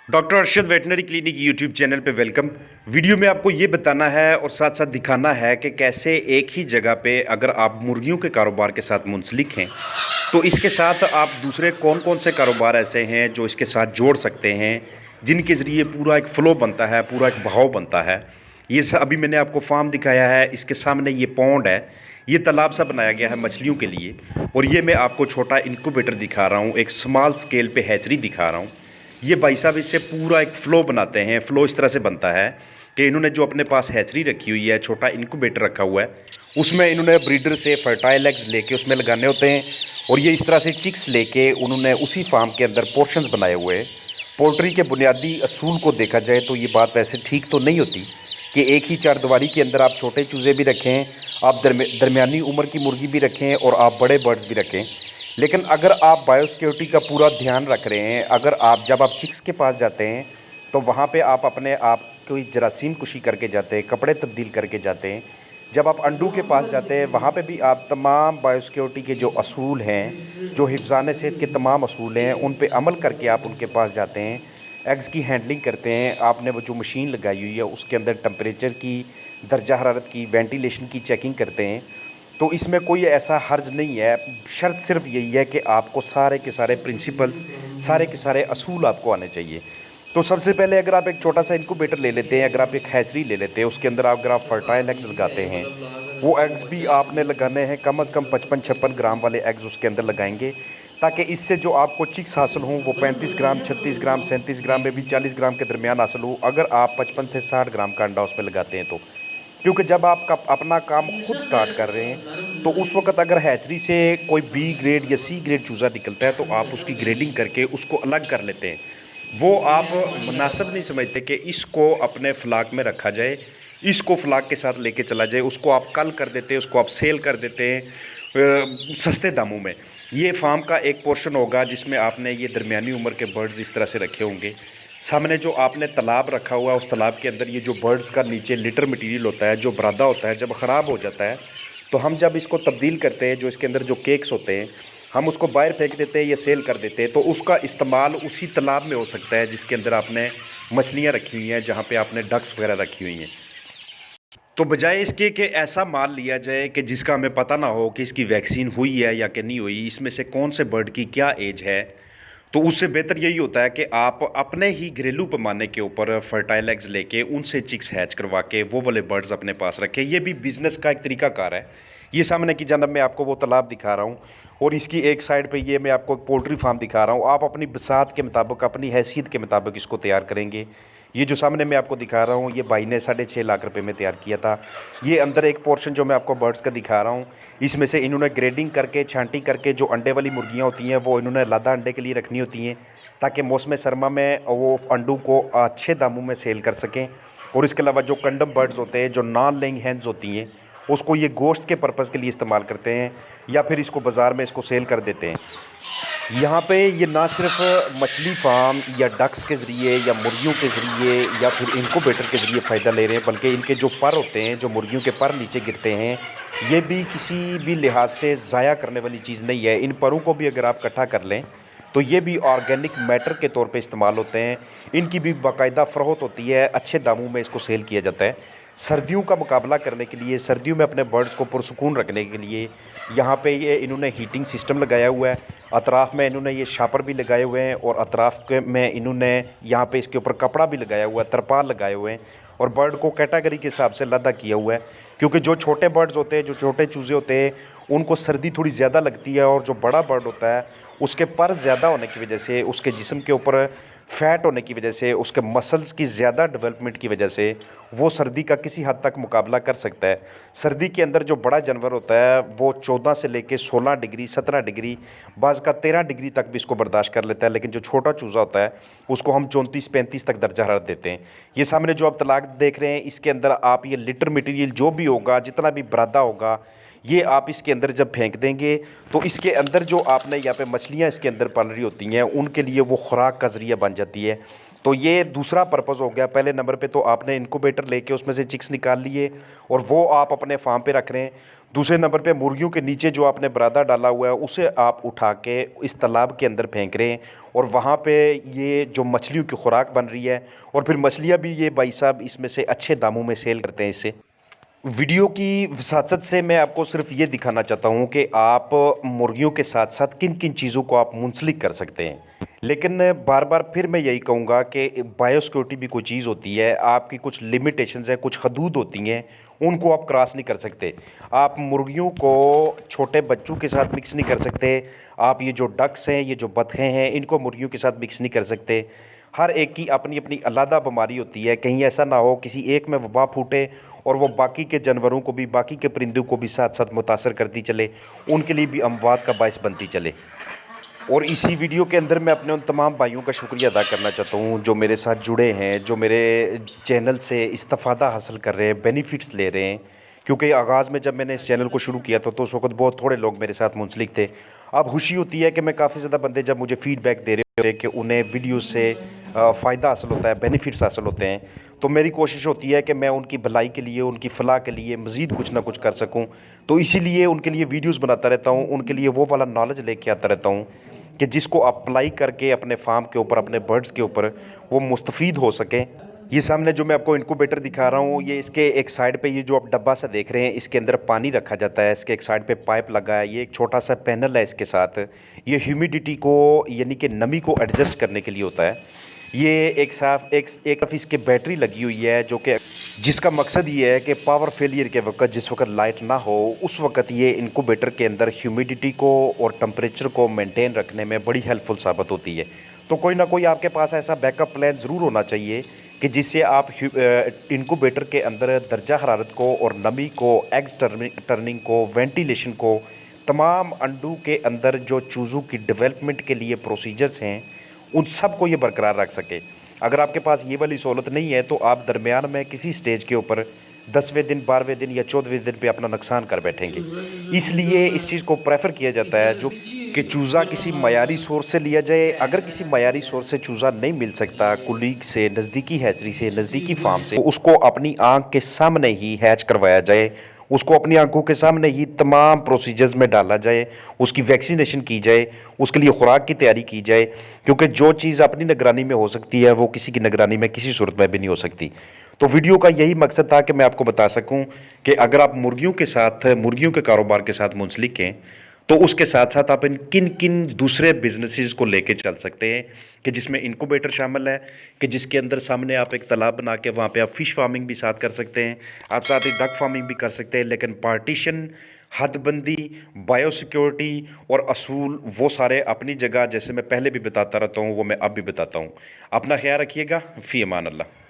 Doctor Arshad veterinary clinic YouTube channel पे welcome. Video में आपको ये बताना है और साथ साथ दिखाना है कि कैसे एक ही जगह पे अगर आप मुर्गियों के कारोबार के साथ मुंसलिक हैं तो इसके साथ आप दूसरे कौन कौन से कारोबार ऐसे हैं जो इसके साथ जोड़ सकते हैं, जिनके ज़रिए पूरा एक फ़्लो बनता है, पूरा एक बहाव बनता है। ये अभी मैंने आपको फार्म दिखाया है, इसके सामने ये पॉन्ड है, ये तालाब सा बनाया गया है मछलियों के लिए। और ये मैं आपको छोटा इनक्यूबेटर दिखा रहा हूँ, एक स्मॉल स्केल पे हैचरी दिखा रहा हूँ। ये भाई साहब इससे पूरा एक फ़्लो बनाते हैं। फ़्लो इस तरह से बनता है कि इन्होंने जो अपने पास हैचरी रखी हुई है, छोटा इनक्यूबेटर रखा हुआ है, उसमें इन्होंने ब्रीडर से फर्टाइल एग्स लेके उसमें लगाने होते हैं। और ये इस तरह से चिक्स लेके उन्होंने उसी फार्म के अंदर पोर्शंस बनाए हुए हैं। पोल्ट्री के बुनियादी असूल को देखा जाए तो ये बात वैसे ठीक तो नहीं होती कि एक ही चारदीवारी के अंदर आप छोटे चूज़े भी रखें, आप दरमियानी उम्र की मुर्गी भी रखें और आप बड़े बर्ड्स भी रखें। लेकिन अगर आप बायोसिक्योरिटी का पूरा ध्यान रख रहे हैं, अगर आप जब आप चिक्स के पास जाते हैं तो वहाँ पे आप अपने आप कोई जरासीम कुशी करके जाते हैं, कपड़े तब्दील करके जाते हैं। जब आप अंडू के पास जाते हैं वहाँ पे भी आप तमाम बायोसिक्योरिटी के जो असूल हैं, जो हिफ़्ज़ान सेहत के तमाम असूल हैं, उन पे अमल करके आप उनके पास जाते हैं। एग्स की हैंडलिंग करते हैं, आपने वो जो मशीन लगाई हुई है उसके अंदर टेम्परेचर की, दर्जा हरारत की, वेंटिलेशन की चेकिंग करते हैं। तो इसमें कोई ऐसा हर्ज नहीं है, शर्त सिर्फ यही है कि आपको सारे के सारे प्रिंसिपल्स, सारे के सारे असूल आपको आने चाहिए। तो सबसे पहले अगर आप एक छोटा सा इनक्यूबेटर ले लेते हैं, अगर आप एक हैचरी ले लेते हैं, उसके अंदर अगर आप फर्टाइल एग्स लगाते हैं, वो एग्स भी आपने लगाने हैं कम से कम 55-56 ग्राम वाले एग्स उसके अंदर लगाएंगे, ताकि इससे जो आपको चिक्स हासिल हों वो 35 ग्राम, 36 ग्राम, 37 ग्राम में भी 40 ग्राम के दरमियान हासिल हो, अगर आप 55 से 60 ग्राम का अंडा उसमें लगाते हैं तो। क्योंकि जब आप अपना काम खुद स्टार्ट कर रहे हैं तो उस वक्त अगर हैचरी से कोई बी ग्रेड या सी ग्रेड चूज़ा निकलता है तो आप उसकी ग्रेडिंग करके उसको अलग कर लेते हैं। वो आप मुनासिब नहीं समझते कि इसको अपने फ्लाक में रखा जाए, इसको फ्लाक के साथ लेके चला जाए, उसको आप कल कर देते हैं, उसको आप सेल कर देते हैं सस्ते दामों में। ये फार्म का एक पोर्शन होगा जिसमें आपने ये दरमियानी उम्र के बर्ड्स इस तरह से रखे होंगे। सामने जो आपने तालाब रखा हुआ है उस तालाब के अंदर ये जो बर्ड्स का नीचे लिटर मटेरियल होता है, जो बरादा होता है, जब ख़राब हो जाता है तो हम जब इसको तब्दील करते हैं, जो इसके अंदर जो केक्स होते हैं हम उसको बाहर फेंक देते हैं या सेल कर देते हैं, तो उसका इस्तेमाल उसी तालाब में हो सकता है जिसके अंदर आपने मछलियाँ रखी हुई हैं, जहाँ पे आपने डक्स वगैरह रखी हुई हैं। तो बजाय इसके कि ऐसा माल लिया जाए कि जिसका हमें पता ना हो कि इसकी वैक्सीन हुई है या कि नहीं हुई, इसमें से कौन से बर्ड की क्या एज है, तो उससे बेहतर यही होता है कि आप अपने ही घरेलू पैमाने के ऊपर फर्टाइल एग्स लेके उनसे चिक्स हैच करवा के वो वाले बर्ड्स अपने पास रखें। ये भी बिज़नेस का एक तरीकाकार है। ये सामने की जानब मैं आपको वो तालाब दिखा रहा हूँ और इसकी एक साइड पे ये मैं आपको एक पोल्ट्री फार्म दिखा रहा हूँ। आप अपनी बसात के मुताबिक, अपनी हैसियत के मुताबिक इसको तैयार करेंगे। ये जो सामने मैं आपको दिखा रहा हूँ ये भाई ने 6.5 लाख रुपए में तैयार किया था। ये अंदर एक पोर्शन जो मैं आपको बर्ड्स का दिखा रहा हूँ, इसमें से इन्होंने ग्रेडिंग करके, छांटी करके, जो अंडे वाली मुर्गियाँ होती हैं वो इन्होंने लादा अंडे के लिए रखनी होती हैं, ताकि मौसम सरमा में वो अंडों को अच्छे दामों में सेल कर सकें। और इसके अलावा जो कंडम बर्ड्स होते हैं, जो नॉन लेइंग हैंस होती हैं, उसको ये गोश्त के पर्पज़ के लिए इस्तेमाल करते हैं या फिर इसको बाज़ार में इसको सेल कर देते हैं। यहाँ पे ये ना सिर्फ मछली फार्म या डक्स के ज़रिए या मुर्गियों के ज़रिए या फिर इनक्यूबेटर के ज़रिए फ़ायदा ले रहे हैं, बल्कि इनके जो पर होते हैं, जो मुर्गियों के पर नीचे गिरते हैं, ये भी किसी भी लिहाज से ज़ाया करने वाली चीज़ नहीं है। इन परों को भी अगर आप इकट्ठा कर लें तो ये भी ऑर्गेनिक मैटर के तौर पे इस्तेमाल होते हैं। इनकी भी बाकायदा फ़रोख्त होती है, अच्छे दामों में इसको सेल किया जाता है। सर्दियों का मुकाबला करने के लिए, सर्दियों में अपने बर्ड्स को पुरसुकून रखने के लिए यहाँ पे ये इन्होंने हीटिंग सिस्टम लगाया हुआ है। अतराफ़ में इन्होंने ये शापर भी लगाए हुए हैं और अतराफ़ के में इन्होंने यहाँ पे इसके ऊपर कपड़ा भी लगाया हुआ है, तरपाल लगाए हुए हैं और बर्ड को कैटेगरी के हिसाब से लदा किया हुआ है। क्योंकि जो छोटे बर्ड्स होते हैं, जो छोटे चूज़े होते हैं, उनको सर्दी थोड़ी ज़्यादा लगती है और जो बड़ा बर्ड होता है उसके पर ज़्यादा होने की वजह से, उसके जिस्म के ऊपर फैट होने की वजह से, उसके मसल्स की ज़्यादा डेवलपमेंट की वजह से वो सर्दी का किसी हद तक मुकाबला कर सकता है। सर्दी के अंदर जो बड़ा जानवर होता है वो 14 से लेके 16 डिग्री, 17 डिग्री, बाज़ का 13 डिग्री तक भी इसको बर्दाश्त कर लेता है। लेकिन जो छोटा चूज़ा होता है उसको हम 34-35 तक दर्जा हरारत देते हैं। ये सामने जो आप तलाक देख रहे हैं, इसके अंदर आप ये लिटर मटेरियल जो भी होगा, जितना भी बरादा होगा, ये आप इसके अंदर जब फेंक देंगे तो इसके अंदर जो आपने यहाँ पे मछलियाँ इसके अंदर पल रही होती हैं उनके लिए वो खुराक का ज़रिया बन जाती है। तो ये दूसरा पर्पज़ हो गया। पहले नंबर पे तो आपने इनक्यूबेटर लेके उसमें से चिक्स निकाल लिए और वो आप अपने फार्म पे रख रहे हैं। दूसरे नंबर पे मुर्गियों के नीचे जो आपने बरादा डाला हुआ है उसे आप उठा के इस तालाब के अंदर फेंक रहे हैं और वहाँ पे ये जो मछलियों की खुराक बन रही है और फिर मछलियाँ भी ये भाई साहब इसमें से अच्छे दामों में सेल करते हैं इससे। वीडियो की वसात से मैं आपको सिर्फ ये दिखाना चाहता हूँ कि आप मुर्गियों के साथ साथ किन किन चीज़ों को आप मुंसलिक कर सकते हैं। लेकिन बार बार फिर मैं यही कहूँगा कि बायोसिक्योरिटी भी कोई चीज़ होती है, आपकी कुछ लिमिटेशंस हैं, कुछ हदूद होती हैं, उनको आप क्रॉस नहीं कर सकते। आप मुर्गियों को छोटे बच्चों के साथ मिक्स नहीं कर सकते। आप ये जो डक्स हैं, ये जो बतखें हैं, इनको मुर्गियों के साथ मिक्स नहीं कर सकते। हर एक की अपनी अपनी अलग बीमारी होती है, कहीं ऐसा ना हो किसी एक में वबा फूटे और वो बाकी के जानवरों को भी, बाकी के परिंदों को भी साथ साथ मुतासर करती चले, उनके लिए भी अमवात का बायस बनती चले। और इसी वीडियो के अंदर मैं अपने उन तमाम भाइयों का शुक्रिया अदा करना चाहता हूँ जो मेरे साथ जुड़े हैं, जो मेरे चैनल से इस्तिफ़ादा हासिल कर रहे हैं, बेनिफिट्स ले रहे हैं। क्योंकि आगाज़ में जब मैंने इस चैनल को शुरू किया था तो उस वक्त बहुत थोड़े लोग मेरे साथ मुंसलिक थे। अब खुशी होती है कि मैं काफ़ी ज़्यादा बंदे जब मुझे फ़ीडबैक दे रहे होते हैं कि उन्हें वीडियो से फ़ायदा हासिल होता है, बेनिफिट्स हासिल होते हैं, तो मेरी कोशिश होती है कि मैं उनकी भलाई के लिए, उनकी फ़लाह के लिए मज़ीद कुछ ना कुछ कर सकूँ। तो इसीलिए उनके लिए वीडियोज़ बनाता रहता हूँ, उनके लिए वो वाला नॉलेज लेके आता रहता हूँ कि जिसको अप्लाई करके अपने फार्म के ऊपर, अपने बर्ड्स के ऊपर वो मुस्तफ़ीद हो सकें। ये सामने जो मैं आपको इनक्यूबेटर दिखा रहा हूँ, ये इसके एक साइड पे ये जो आप डब्बा सा देख रहे हैं, इसके अंदर पानी रखा जाता है। इसके एक साइड पे पाइप लगा है, ये एक छोटा सा पैनल है इसके साथ। ये ह्यूमिडिटी को यानी कि नमी को एडजस्ट करने के लिए होता है। ये एक तरफ इसके बैटरी लगी हुई है जो कि जिसका मकसद ये है कि पावर फेलियर के वक्त, जिस वक्त लाइट ना हो, उस वक्त ये इनक्यूबेटर के अंदर ह्यूमिडिटी को और टेम्परेचर को मेंटेन रखने में बड़ी हेल्पफुल साबित होती है। तो कोई ना कोई आपके पास ऐसा बैकअप प्लान ज़रूर होना चाहिए कि जिससे आप इनक्यूबेटर के अंदर दर्जा हरारत को और नमी को, एग्स टर्निंग को, वेंटिलेशन को, तमाम अंडों के अंदर जो चूज़ों की डेवलपमेंट के लिए प्रोसीजर्स हैं, उन सब को ये बरकरार रख सके। अगर आपके पास ये वाली सहूलत नहीं है तो आप दरमियान में किसी स्टेज के ऊपर 10वें दिन, 12वें दिन या 14वें दिन पे अपना नुकसान कर बैठेंगे। इसलिए इस चीज़ को प्रेफर किया जाता है जो कि चूज़ा किसी मयारी सोर्स से लिया जाए। अगर किसी मयारी सोर्स से चूज़ा नहीं मिल सकता, कुलीग से, नज़दीकी हैचरी से, नज़दीकी फार्म से, तो उसको अपनी आँख के सामने ही हैच करवाया जाए। उसको अपनी आंखों के सामने ही तमाम प्रोसीजर्स में डाला जाए, उसकी वैक्सीनेशन की जाए, उसके लिए खुराक की तैयारी की जाए। क्योंकि जो चीज़ अपनी निगरानी में हो सकती है वो किसी की निगरानी में किसी सूरत में भी नहीं हो सकती। तो वीडियो का यही मकसद था कि मैं आपको बता सकूं कि अगर आप मुर्गियों के साथ, मुर्गियों के कारोबार के साथ मुंसलिक हैं, तो उसके साथ साथ आप इन किन किन दूसरे बिजनेसेस को लेके चल सकते हैं कि जिसमें इनक्यूबेटर शामिल है, कि जिसके अंदर सामने आप एक तालाब बना के वहाँ पे आप फ़िश फार्मिंग भी साथ कर सकते हैं, आप साथ ही डक फार्मिंग भी कर सकते हैं। लेकिन पार्टीशन, हदबंदी, बायोसिक्योरिटी और असूल वो सारे अपनी जगह, जैसे मैं पहले भी बताता रहता हूँ वो मैं अब भी बताता हूँ। अपना ख्याल रखिएगा। फ़ी अमान अल्लाह।